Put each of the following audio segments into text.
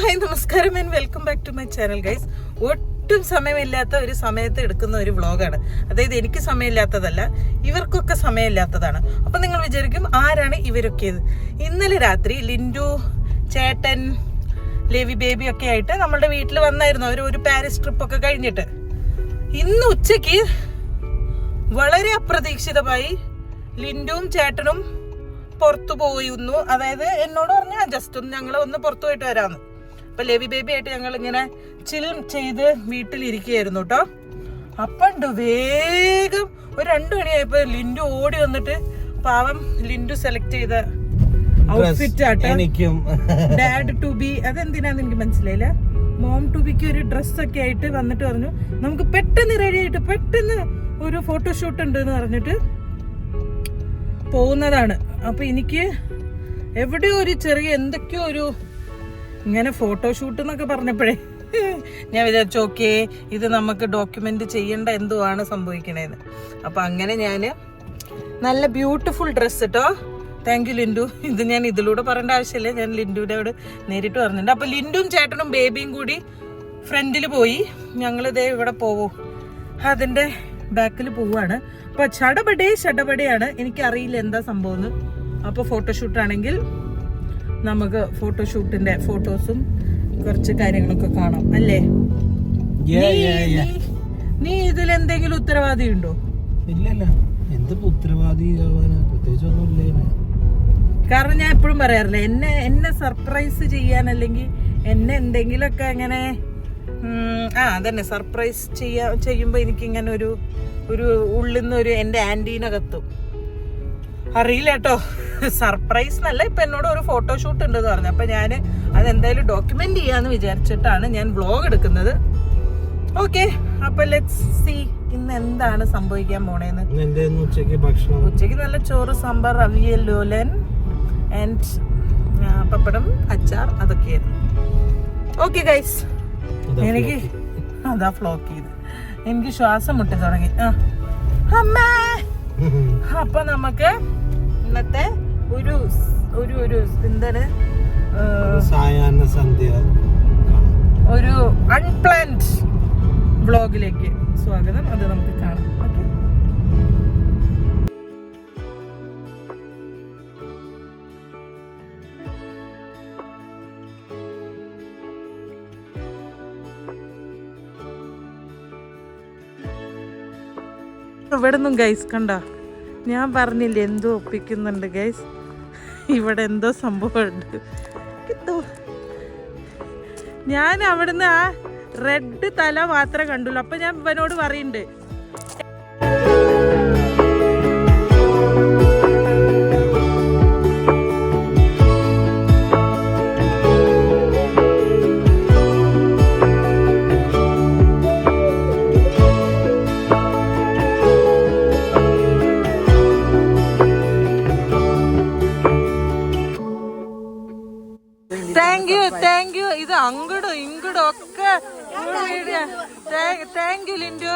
Hi നമസ്കാരം and welcome back to my channel guys. ഒട്ടും സമയമില്ലാത്ത ഒരു സമയത്ത് എടുക്കുന്ന ഒരു വ്ളോഗാണ്. അതായത് എനിക്ക് സമയമില്ലാത്തതല്ല, ഇവർക്കൊക്കെ സമയമില്ലാത്തതാണ്. അപ്പം നിങ്ങൾ വിചാരിക്കും ആരാണ് ഇവരൊക്കെ? ഇന്നലെ രാത്രി ലിൻഡു ചേട്ടൻ ലേവി ബേബി ഒക്കെ ആയിട്ട് നമ്മളുടെ വീട്ടിൽ വന്നായിരുന്നു. ഒരു പാരീസ് ട്രിപ്പൊക്കെ കഴിഞ്ഞിട്ട് ഇന്ന് ഉച്ചയ്ക്ക് വളരെ അപ്രതീക്ഷിതമായി ലിൻഡുവും ചേട്ടനും പുറത്തു പോയിരുന്നു. അതായത് എന്നോട് പറഞ്ഞാൽ ജസ്റ്റ് ഒന്ന് ഞങ്ങൾ ഒന്ന് പുറത്തു പോയിട്ട് വരാമെന്ന്. അപ്പൊ ലേവി ബേബി ആയിട്ട് ഞങ്ങൾ ഇങ്ങനെ ചിൽ ചെയ്ത് വീട്ടിലിരിക്കുകയായിരുന്നു കേട്ടോ. അപ്പണ്ട് വേഗം ഒരു 2 മണിയായപ്പോ ലിൻഡു ഓടി വന്നിട്ട്, പാവം ലിൻഡു സെലക്ട് ചെയ്ത ഔട്ട്ഫിറ്റ് ആട്ടോ, ഡാഡ് ടു ബി, അതെന്തിനാന്ന് എനിക്ക് മനസ്സിലായില്ല. മോം ടു ബിക്ക് ഒരു ഡ്രസ്സൊക്കെ ആയിട്ട് വന്നിട്ട് പറഞ്ഞു നമുക്ക് പെട്ടെന്ന് റെഡി ആയിട്ട് പെട്ടെന്ന് ഒരു ഫോട്ടോഷൂട്ട് ഉണ്ട് എന്ന് പറഞ്ഞിട്ട് പോകുന്നതാണ്. അപ്പൊ എനിക്ക് എവിടെയോ ഒരു ചെറിയ എന്തൊക്കെയോ ഒരു ഇങ്ങനെ ഫോട്ടോഷൂട്ട് എന്നൊക്കെ പറഞ്ഞപ്പോഴേ ഞാൻ വിചാരിച്ചു ഓക്കെ ഇത് നമുക്ക് ഡോക്യുമെന്റ് ചെയ്യേണ്ട എന്തോ ആണ് സംഭവിക്കണേന്ന്. അപ്പൊ അങ്ങനെ ഞാന് നല്ല ബ്യൂട്ടിഫുൾ ഡ്രസ്സ് കേട്ടോ. Thank you Lindu. ഇത് ഞാൻ ഇതിലൂടെ പറയേണ്ട ആവശ്യമില്ല, ഞാൻ ലിൻഡുവിനോട് നേരിട്ട് പറഞ്ഞിട്ടുണ്ട്. അപ്പൊ ലിൻഡുവും ചേട്ടനും ബേബിയും കൂടി ഫ്രണ്ടിൽ പോയി, ഞങ്ങളിതേ ഇവിടെ പോവും അതിന്റെ ബാക്കിൽ പോവാണ്. അപ്പൊ ചടപടയാണ്, എനിക്കറിയില്ല എന്താ സംഭവം. അപ്പൊ ഫോട്ടോഷൂട്ട് ആണെങ്കിൽ നമുക്ക് ഫോട്ടോഷൂട്ടിന്റെ ഫോട്ടോസും കുറച്ച് കാര്യങ്ങളൊക്കെ കാണാം അല്ലേ? നീ ഇതിൽ എന്തെങ്കിലും ഉത്തരവാദി ഉണ്ടോ? ഇല്ലല്ല, എന്ത് ഉത്തരവാദി? കാരണം ഞാൻ എപ്പോഴും പറയാറില്ല, എന്നെ സർപ്രൈസ് ചെയ്യാൻ അല്ലെങ്കിൽ എന്നെ എന്തെങ്കിലുമൊക്കെ അങ്ങനെ അതന്നെ സർപ്രൈസ് ചെയ്യുമ്പോ എനിക്ക് ഇങ്ങനെ ഒരു ഉള്ളിൽ നിന്ന് ഒരു എന്റെ ആന്റീനെ കത്തും. അറിയില്ല കേട്ടോ, സർപ്രൈസ് എന്നല്ല. ഇപ്പൊ എന്നോട് ഒരു ഫോട്ടോഷൂട്ട് ഉണ്ടെന്ന് പറഞ്ഞു. അപ്പൊ ഞാൻ അതെന്തായാലും ഡോക്യുമെന്റ് ചെയ്യാന്ന് വിചാരിച്ചിട്ടാണ് ഞാൻ വ്ലോഗ് എടുക്കുന്നത്. ഓക്കെ, അപ്പൊ ലെറ്റ്സ് സീ ഇന്ന് എന്താണ് സംഭവിക്കാൻ പോണേന്ന്. ഉച്ചക്ക് നല്ല ചോറ്, സാമ്പാർ, അവിയൽ, ലോലൻ ആൻഡ് പപ്പടം, അച്ചാർ, അതൊക്കെയായിരുന്നു. ഓക്കെ ഗൈസ്, എനിക്ക് അതാ ഫ്ലോക്ക് ചെയ്ത് എനിക്ക് ശ്വാസം മുട്ടി തുടങ്ങി. അമ്മേ, അപ്പൊ നമുക്ക് ഇന്നത്തെ ഒരു എന്താണ് ഒരു അൺപ്ലാൻഡ് വ്ളോഗിലേക്ക് സ്വാഗതം. അത് നമുക്ക് കാണാം. ഓക്കെ, ഇവിടെ നിന്നും ഗൈസ് കണ്ട, ഞാൻ പറഞ്ഞില്ലേ എന്തോ ഒപ്പിക്കുന്നുണ്ട് ഗൈസ്. ഇവിടെ എന്തോ സംഭവമുണ്ട്. ഞാൻ അവിടുന്ന് ആ റെഡ് തല മാത്രമേ കണ്ടുള്ളൂ. അപ്പൊ ഞാൻ ഇവനോട് പറയുന്നുണ്ട് താങ്ക് യു. ഇത് അങ്ങടും ഇങ്ങടും ഒക്കെ താങ്ക് യു ലിൻഡു.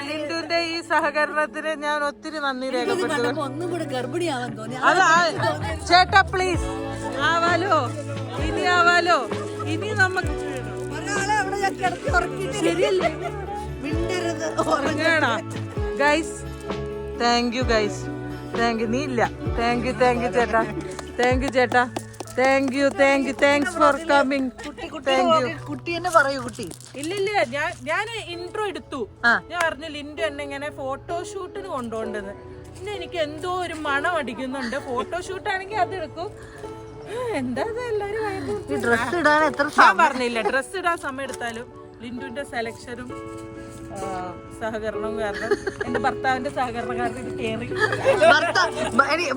ലിൻഡുവിന്റെ ഈ സഹകരണത്തിന് ഞാൻ ഒത്തിരി നന്ദി രേഖപ്പെടുത്തുന്നു. ചേട്ടാ പ്ലീസ്, ആവാലോ, ഇനി നമുക്ക് ശരിയല്ലേ guys. Thank you guys, thank you. നീ ഇല്ല, താങ്ക് യു ചേട്ടാ, താങ്ക് യു ചേട്ടാ, താങ്ക്സ് ഫോർ കമ്മിങ്. കുട്ടി എന്നെ പറയൂ കുട്ടി. ഇല്ലില്ല, ഞാൻ ഇൻട്രോ എടുത്തു. ഞാൻ പറഞ്ഞു ലിൻഡു എന്നെ ഇങ്ങനെ ഫോട്ടോഷൂട്ടിന് കൊണ്ടുപോകേണ്ടത്. പിന്നെ എനിക്ക് എന്തോ ഒരു മണം അടിക്കുന്നുണ്ട്. ഫോട്ടോഷൂട്ട് ആണെങ്കിൽ അത് എടുക്കും. എന്താ എല്ലാരും ഡ്രസ് ഇടാൻ എത്ര ഞാൻ പറഞ്ഞില്ല, ഡ്രസ് ഇടാൻ സമയം എടുത്താലും ലിൻഡുവിന്റെ സെലക്ഷനും സഹകരണവും കാരണം എന്റെ ഭർത്താവിന്റെ സഹകരണം കാരണം ഇത് കേറി.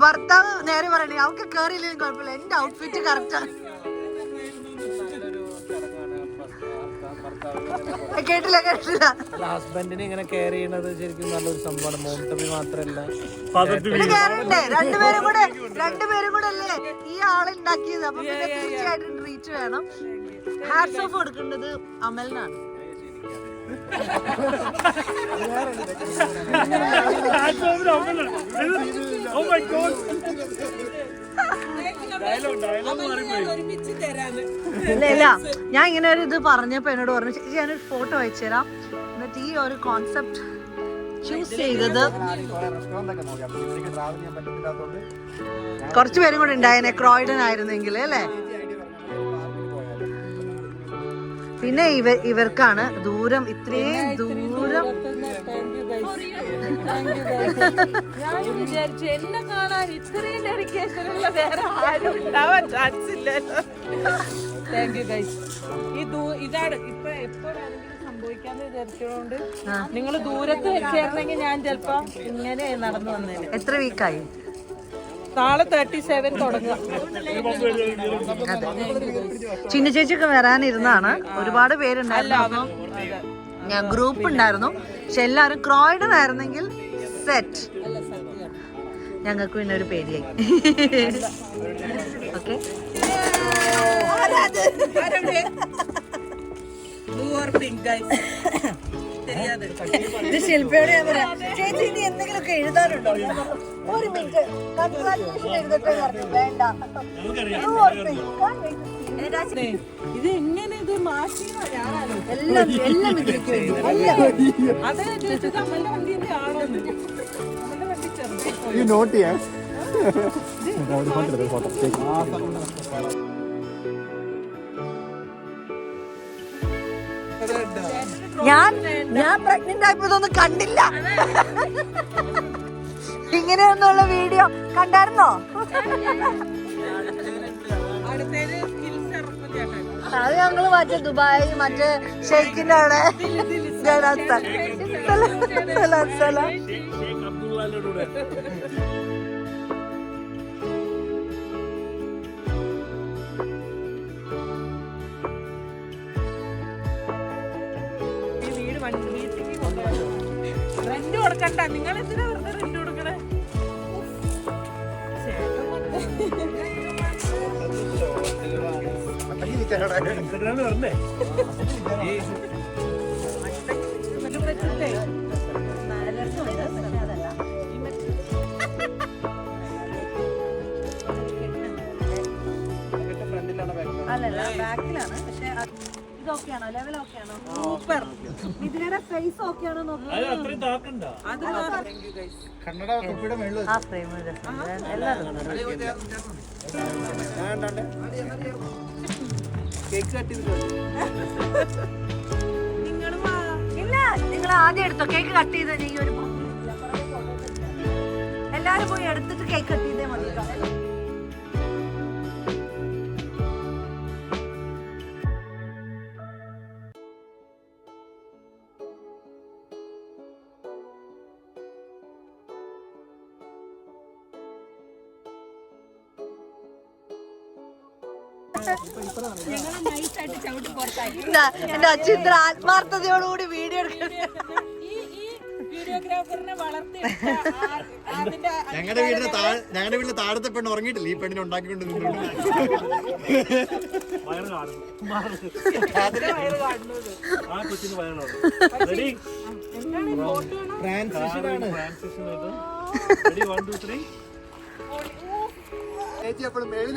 ഭർത്താവ് നേരെ പറയണേ, അവർക്ക് കേറിയില്ലെങ്കിൽ കുഴപ്പമില്ല, എന്റെ ഔട്ട്ഫിറ്റ് കറക്റ്റ്. കേട്ടില്ല ഹസ്ബൻഡിനെ ഇങ്ങനെ കെയർ ചെയ്യുന്നത് ശരിക്കും നല്ലൊരു സംഭവമാണ്. മോംടബി മാത്രല്ല, രണ്ടുപേരും കൂടെ അല്ലേ ഈ ആളുണ്ടാക്കിയത്. അപ്പൊ തീർച്ചയായിട്ടും ട്രീറ്റ് വേണം. ഹാറ്റ്സ് ഓഫ് കൊടുക്കേണ്ടത് അമലിനാണ്. Oh my God! ഒരുമിച്ച് തരാന്ന്. ഇല്ല ഞാൻ ഇങ്ങനെ ഒരു ഇത് പറഞ്ഞപ്പോ എന്നോട് പറഞ്ഞു ചേച്ചി ഞാനൊരു ഫോട്ടോ അയച്ചു തരാം എന്നിട്ട് ഈ ഒരു കോൺസെപ്റ്റ് ചൂസ് ചെയ്തത് കുറച്ചു പേരും കൂടെ ഉണ്ടായേനെ ക്രോയിഡൻ ആയിരുന്നെങ്കിൽ അല്ലേ. പിന്നെ ഇവർക്കാണ് ദൂരം ഇത്രയും ദൂരം ഞാൻ വിചാരിച്ചു എന്നെ കാണാൻ ഇത്രയും ഡെഡിക്കേഷനുള്ള വേറെ ആരും ഉണ്ടാവാൻ ചാൻസ് ഇല്ലല്ലോ. Thank you guys. ഇതാണ് ഇപ്പൊ എപ്പോഴാണെങ്കിലും സംഭവിക്കാന്ന് വിചാരിച്ചതുകൊണ്ട് നിങ്ങൾ ദൂരത്ത് വെച്ചായിരുന്നെങ്കിൽ ഞാൻ ചിലപ്പോ ഇങ്ങനെ നടന്നു വന്നേനെ. എത്ര വീക്കായി? നാളെ 37 തുടങ്ങുക. ചിന്ന ചേച്ചിയൊക്കെ വരാനിരുന്നാണ്. ഒരുപാട് പേരുണ്ടായിരുന്നു. ഞാൻ ഗ്രൂപ്പ് ഉണ്ടായിരുന്നു പക്ഷെ എല്ലാരും ക്രോയിഡൻ ആയിരുന്നെങ്കിൽ സെറ്റ്. ഞങ്ങൾക്ക് പിന്നെ ഒരു പേടിയായി. ഓക്കെ ഇത് ശില്പയോട് ഞാൻ പറയാം ചേച്ചി ഇനി എന്തെങ്കിലുമൊക്കെ എഴുതാനുണ്ടോ? ഒരു മിനിറ്റ് കൺഗ്രാറ്റുലേഷൻ എഴുതട്ടെ പറഞ്ഞു. വേണ്ട ഇത് എങ്ങനെ ഇത് മാറ്റി എല്ലാം എല്ലാം ഇതിലേക്ക് വേണ്ടി എല്ലാം അതെ ചോദിച്ചത് അമ്മന്റെ വണ്ടിന്റെ ആണോ? അമ്മന്റെ വണ്ടി ചെറുത് ഈ നോട്ട് ചെയ്യാൻ ഞാൻ പ്രഗ്നന്റ് ആയപ്പോ ഇതൊന്നും കണ്ടില്ല. ഇങ്ങനെയൊന്നുള്ള വീഡിയോ കണ്ടായിരുന്നോ? അത് ഞങ്ങള് മറ്റേ ദുബായ് മറ്റേ ഷെയ്ഖിന്റെ അവിടെ റെന്റ് കൊടുക്കണ്ട. നിങ്ങൾ എന്തിനാ വെറുതെ റെന്റ് കൊടുക്കണേ? അല്ലല്ല ബാക്കിലാണ്. പക്ഷെ ഇതൊക്കെയാണോ ലെവൽ ഓക്കെയാണോ? സൂപ്പർ. ഇതിനെ ഫേസ് ഓക്കെയാണോ നോക്കി. ആ ഫ്രെയിം എല്ലാവരും ഇല്ല നിങ്ങൾ ആദ്യം എടുത്തോ കേക്ക് കട്ട് ചെയ്ത്. ഈ ഒരു എല്ലാരും പോയി എടുത്തിട്ട് കേക്ക് കട്ട് ചെയ്തേ മതി. എന്റെ അച്ഛൻ ഇത്ര ആത്മാർത്ഥതയോടുകൂടി വീഡിയോ എടുക്കുന്നത്. ഞങ്ങളുടെ വീട്ടിലെ താഴത്തെ പെണ്ണ് ഉറങ്ങിയിട്ടില്ല. ഈ പെണ്ണിനെ ഉണ്ടാക്കിക്കൊണ്ട് ചേച്ചി എപ്പോഴും മേളിൽ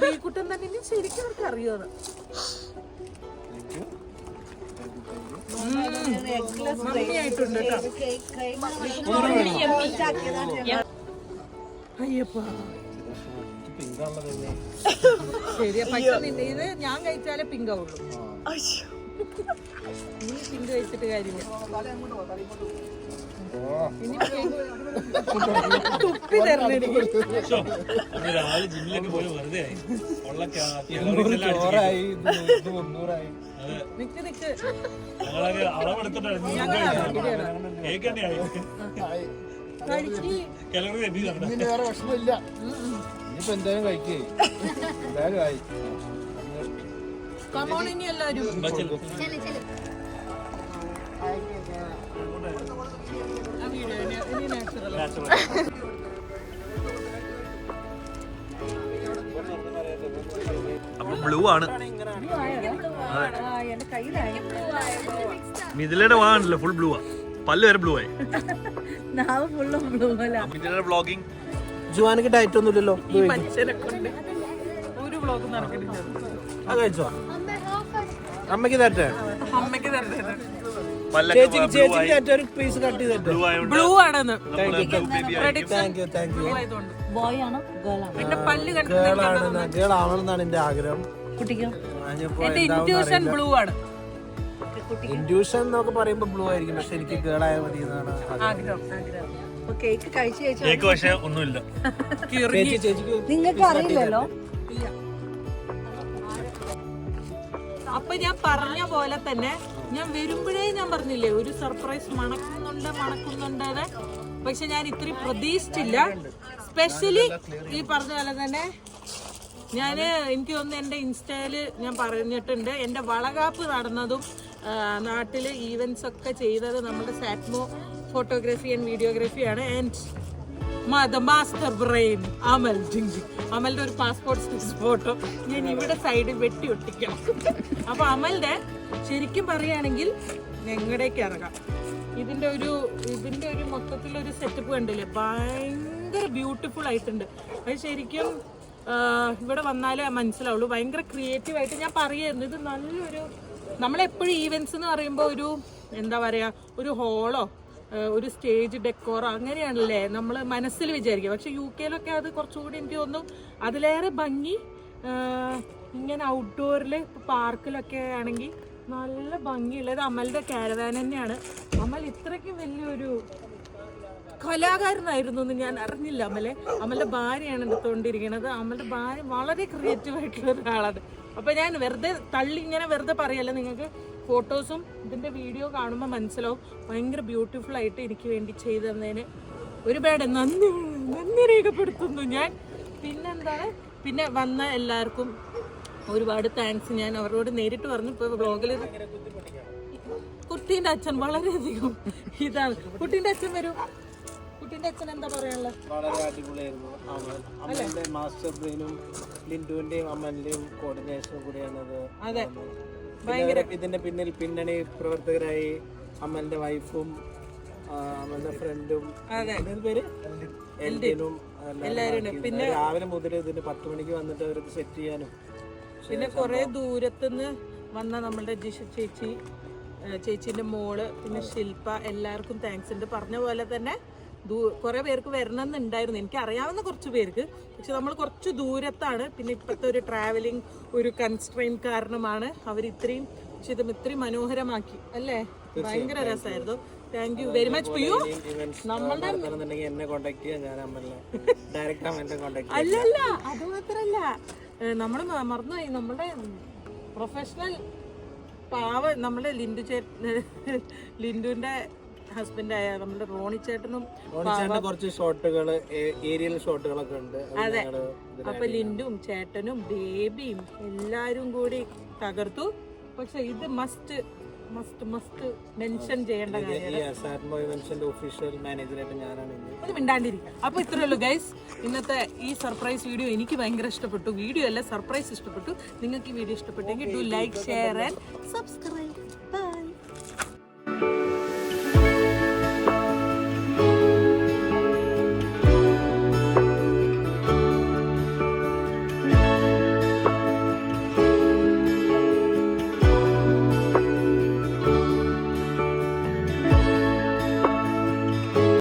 ശ്രീകുട്ടൻ തന്നെ ശരിക്കും അവർക്ക് അറിയാറ്. അയ്യപ്പാ ശരിയാ. പക്ഷെ ഇത് ഞാൻ കഴിച്ചാലേ പിങ്കാവുള്ളൂ. നീ പിങ്ക് കഴിച്ചിട്ട് കാര്യമില്ല. തുപ്പി തരണം എനിക്ക്. രാവിലെ ജിമ്മിലൊക്കെ പോയി വെറുതെ ആയി ഉള്ള ചോറായി ഇത് 300 നിക്ക് നിക്ക്. ഞങ്ങളൊക്കെ അളവെടുത്തിട്ടാണ് കേൾക്കണ്ടേ കഴിക്ക്. കിളറി തെറ്റിയതാണ്. ഇനി വേറെ ഭക്ഷണമില്ല. ഇനിയിപ്പോ എന്തായാലും കഴിക്കേ എന്തായാലും ആയി. Come on, ഇനി എല്ലാവരും. ആ വീഡിയോ ഇനി നാച്ചുറൽ. അപ്പൊ ബ്ലൂ ആണ്. എന്റെ കയ്യിലായി. മിഥിലയുടെ വാങ്ങാണല്ലോ ഫുൾ ബ്ലൂ ആ. പല്ല് വരെ ബ്ലൂ ആയി. നാവ് ഫുള്ളും ബ്ലൂ അല്ല. മിഥിലയുടെ വ്ളോഗിങ്. ജുവാനിക്ക് ഡയറ്റ് ഒന്നും ഇല്ലല്ലോ. ഈ മനുഷ്യനെ കൊണ്ട് ഒരു വ്ളോഗ് നടക്കുന്നില്ല. അത് കഴിച്ചോ? അമ്മക്ക് തരട്ടെ? അമ്മയ്ക്ക് തരട്ടെ. ചേച്ചിക്ക് തരട്ടെ. ഒരു പീസ് കട്ട് ചെയ്തിട്ട്. ബ്ലൂ ആണെന്ന് താങ്ക് യു താങ്ക് യു. ആയതുകൊണ്ട് ബോയ് ആണോ ഗേൾ ആണോ? എന്റെ പല്ല് ഗേൾ ആവണമെന്നാണ് എന്റെ ആഗ്രഹം. കുട്ടിക്കോ? എന്റെ ഇൻറ്റ്യൂഷൻ ബ്ലൂ ആണ് ഇൻഡ്യൂഷൻ എന്നൊക്കെ പറയുമ്പോ ബ്ലൂ ആയിരിക്കും, പക്ഷെ എനിക്ക് ഗേൾ ആയാൽ മതി എന്നാണ് ആഗ്രഹം. അപ്പൊ കേക്ക് കഴിച്ചു കേക്ക് പക്ഷെ ഒന്നുമില്ല. ചേച്ചിക്ക്. നിങ്ങൾക്ക് അറിയില്ലല്ലോ. അപ്പൊ ഞാൻ പറഞ്ഞ പോലെ തന്നെ ഞാൻ വരുമ്പോഴേ ഞാൻ പറഞ്ഞില്ലേ ഒരു സർപ്രൈസ് മണക്കുന്നുണ്ട്. പക്ഷെ ഞാൻ ഇത്രയും പ്രതീക്ഷിച്ചില്ല. സ്പെഷ്യലി ഈ പറഞ്ഞ പോലെ തന്നെ എനിക്ക് തോന്നുന്നു എൻ്റെ ഇൻസ്റ്റയില് ഞാൻ പറഞ്ഞിട്ടുണ്ട്, എൻ്റെ വളകാപ്പ് നടന്നതും നാട്ടില് ഈവൻസ് ഒക്കെ ചെയ്തത് നമ്മുടെ സാറ്റ്മോ ഫോട്ടോഗ്രാഫി ആൻഡ് വീഡിയോഗ്രാഫിയാണ്. ആൻഡ് മാസ്റ്റർ ബ്രെയിൻ അമൽ ജിങ്. അമലിന്റെ ഒരു പാസ്പോർട്ട് സൈസ് ഫോട്ടോ ഞാൻ ഇവിടെ സൈഡിൽ വെട്ടി ഒട്ടിക്കണം. അപ്പൊ അമലിന്റെ ശരിക്കും പറയുകയാണെങ്കിൽ ഞങ്ങളുടെയൊക്കെ ഇറങ്ങാം. ഇതിന്റെ ഒരു മൊത്തത്തിലൊരു സെറ്റപ്പ് കണ്ടില്ലേ, ഭയങ്കര ബ്യൂട്ടിഫുൾ ആയിട്ടുണ്ട്. അത് ശരിക്കും ഇവിടെ വന്നാലേ മനസ്സിലാവുള്ളൂ. ഭയങ്കര ക്രിയേറ്റീവ് ആയിട്ട് ഞാൻ പറയായിരുന്നു. ഇത് നല്ലൊരു, നമ്മളെപ്പോഴും ഈവൻസ് എന്ന് പറയുമ്പോൾ ഒരു എന്താ പറയാ, ഒരു ഹോളോ ഒരു സ്റ്റേജ് ഡെക്കോറോ അങ്ങനെയാണല്ലേ നമ്മൾ മനസ്സിൽ വിചാരിക്കുക. പക്ഷെ UK അത് കുറച്ചുകൂടി എനിക്ക് തോന്നുന്നു അതിലേറെ ഭംഗി ഇങ്ങനെ ഔട്ട്ഡോറിൽ പാർക്കിലൊക്കെ ആണെങ്കിൽ നല്ല ഭംഗിയുള്ളത് അമലിന്റെ കാരവാൻ തന്നെയാണ്. അമൽ ഇത്രയ്ക്കും വലിയൊരു കലാകാരനായിരുന്നു എന്ന് ഞാൻ അറിഞ്ഞില്ല. അമലിന്റെ ഭാര്യയാണ് എടുത്തുകൊണ്ടിരിക്കുന്നത്. അമലിന്റെ ഭാര്യ വളരെ ക്രിയേറ്റീവ് ആയിട്ടുള്ള ഒരാളാണ്. അപ്പൊ ഞാൻ ഇങ്ങനെ വെറുതെ പറയല്ല, നിങ്ങൾക്ക് ഫോട്ടോസും ഇതിന്റെ വീഡിയോ കാണുമ്പോൾ മനസ്സിലാവും. ഭയങ്കര ബ്യൂട്ടിഫുൾ ആയിട്ട് എനിക്ക് വേണ്ടി ചെയ്തു തന്നതിന് ഒരുപാട് നന്ദി രേഖപ്പെടുത്തുന്നു ഞാൻ. പിന്നെ വന്ന എല്ലാവർക്കും ഒരുപാട് താങ്ക്സ്. ഞാൻ അവരോട് നേരിട്ട് പറഞ്ഞു. ഇപ്പോൾ വ്ളോഗിൽ കുട്ടീൻ്റെ അച്ഛൻ വളരെയധികം ഇതാണ്. കുട്ടീൻ്റെ അച്ഛൻ വരും. കുട്ടീൻ്റെ അച്ഛൻ എന്താ പറയാനുള്ളത്? വളരെ അടിപൊളിയായിരുന്നു. അമ്മന്റെ മാസ്റ്റർ ബ്രെയിനും ലിൻഡുവിന്റെയും അമ്മന്റെയും കോർഡിനേഷനും കൂടിയാണത്. അതെ, ഇതിന്റെ പിന്നണി പ്രവർത്തകരായി അമ്മന്റെ വൈഫും അമ്മന്റെ ഫ്രണ്ടും പേര് എൽഡിനും എല്ലാവരും. പിന്നെ രാവിലെ മുതൽ ഇതിന് 10 മണിക്ക് വന്നിട്ട് അവർക്ക് സെറ്റ് ചെയ്യാനും, പിന്നെ കുറെ ദൂരത്തുനിന്ന് വന്ന നമ്മളുടെ ജിഷ ചേച്ചിന്റെ മോള്, പിന്നെ ശില്പ, എല്ലാവർക്കും താങ്ക്സ് ഉണ്ട്. പറഞ്ഞ പോലെ തന്നെ കുറെ പേർക്ക് വരണമെന്നുണ്ടായിരുന്നു, എനിക്ക് അറിയാവുന്ന കുറച്ച് പേർക്ക്. പക്ഷെ നമ്മൾ കുറച്ച് ദൂരത്താണ്. പിന്നെ ഇപ്പോഴത്തെ ഒരു ട്രാവലിംഗ് ഒരു കൺസ്ട്രെയിൻ കാരണമാണ് അവർ ഇത്രയും മനോഹരമാക്കി അല്ലേ. ഭയങ്കര രസമായിരുന്നു. Thank you very much PU. നമ്മളുടെ അല്ലല്ല അത് മാത്രല്ല, നമ്മൾ മറന്നുപോയി നമ്മുടെ പ്രൊഫഷണൽ പാവ നമ്മുടെ ലിൻഡുവിന്റെ ഹസ്ബൻഡായ നമ്മുടെ റോണി ചേട്ടനും കുറച്ച് ഷോട്ടുകള് ഏരിയൽ ഷോട്ടുകളൊക്കെ ഉണ്ട്. അതെ, അപ്പൊ ലിൻഡും ചേട്ടനും ബേബിയും എല്ലാരും കൂടി തകർത്തു. പക്ഷെ ഇത് മസ്റ്റ് മെൻഷൻ ചെയ്യേണ്ട കാര്യമാണ്. ഒഫീഷ്യൽ മാനേജറായിട്ട് ഞാനാണ്. അത് മിണ്ടാണ്ടിരിക്കും. അപ്പൊ ഇത്രയേ ഉള്ളൂ ഗൈസ്, ഇന്നത്തെ ഈ സർപ്രൈസ് വീഡിയോ എനിക്ക് ഭയങ്കര ഇഷ്ടപ്പെട്ടു. വീഡിയോ അല്ല, സർപ്രൈസ് ഇഷ്ടപ്പെട്ടു. നിങ്ങൾക്ക് ഈ വീഡിയോ ഇഷ്ടപ്പെട്ടെങ്കിൽ do like, share and subscribe. By.